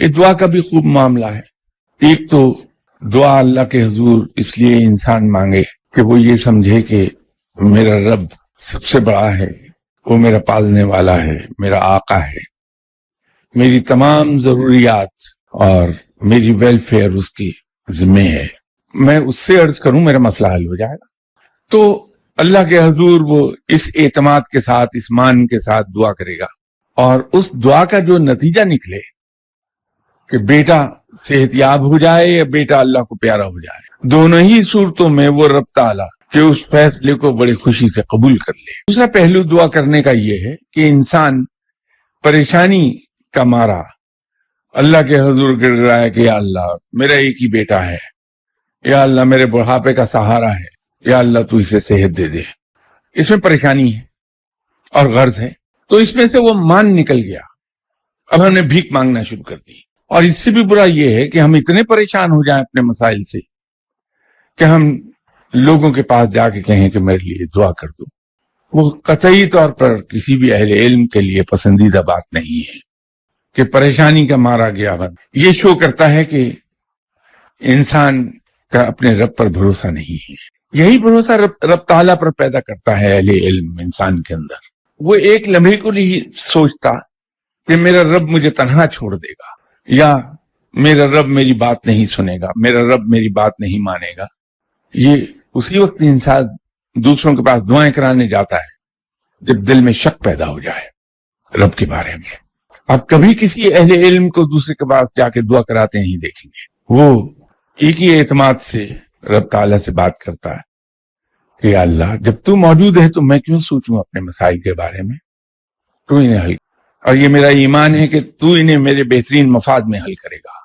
یہ دعا کا بھی خوب معاملہ ہے. ایک تو دعا اللہ کے حضور اس لیے انسان مانگے کہ وہ یہ سمجھے کہ میرا رب سب سے بڑا ہے، وہ میرا پالنے والا ہے، میرا آقا ہے، میری تمام ضروریات اور میری ویلفیئر اس کی ذمہ ہے، میں اس سے عرض کروں میرا مسئلہ حل ہو جائے گا. تو اللہ کے حضور وہ اس اعتماد کے ساتھ، اس مان کے ساتھ دعا کرے گا، اور اس دعا کا جو نتیجہ نکلے کہ بیٹا صحت یاب ہو جائے یا بیٹا اللہ کو پیارا ہو جائے، دونوں ہی صورتوں میں وہ رب تعالیٰ کہ اس فیصلے کو بڑی خوشی سے قبول کر لے. دوسرا پہلو دعا کرنے کا یہ ہے کہ انسان پریشانی کا مارا اللہ کے حضور گر رہا ہے کہ یا اللہ میرا ایک ہی بیٹا ہے، یا اللہ میرے بڑھاپے کا سہارا ہے، یا اللہ تو اسے صحت دے دے. اس میں پریشانی ہے اور غرض ہے، تو اس میں سے وہ مان نکل گیا. اب ہم نے بھیک مانگنا شروع کر دی. اور اس سے بھی برا یہ ہے کہ ہم اتنے پریشان ہو جائیں اپنے مسائل سے کہ ہم لوگوں کے پاس جا کے کہیں کہ میرے لیے دعا کر دو. وہ قطعی طور پر کسی بھی اہل علم کے لیے پسندیدہ بات نہیں ہے کہ پریشانی کا مارا گیا بند. یہ شو کرتا ہے کہ انسان کا اپنے رب پر بھروسہ نہیں ہے. یہی بھروسہ رب تعالیٰ پر پیدا کرتا ہے اہل علم انسان کے اندر. وہ ایک لمحے کو نہیں سوچتا کہ میرا رب مجھے تنہا چھوڑ دے گا، یا میرا رب میری بات نہیں سنے گا، میرا رب میری بات نہیں مانے گا. یہ اسی وقت انسان دوسروں کے پاس دعائیں کرانے جاتا ہے جب دل میں شک پیدا ہو جائے رب کے بارے میں. آپ کبھی کسی اہل علم کو دوسرے کے پاس جا کے دعا کراتے نہیں دیکھیں گے. وہ ایک ہی اعتماد سے رب تعالیٰ سے بات کرتا ہے کہ یا اللہ جب تو موجود ہے تو میں کیوں سوچوں اپنے مسائل کے بارے میں، تو انہیں حل، اور یہ میرا ایمان ہے کہ تو انہیں میرے بہترین مفاد میں حل کرے گا.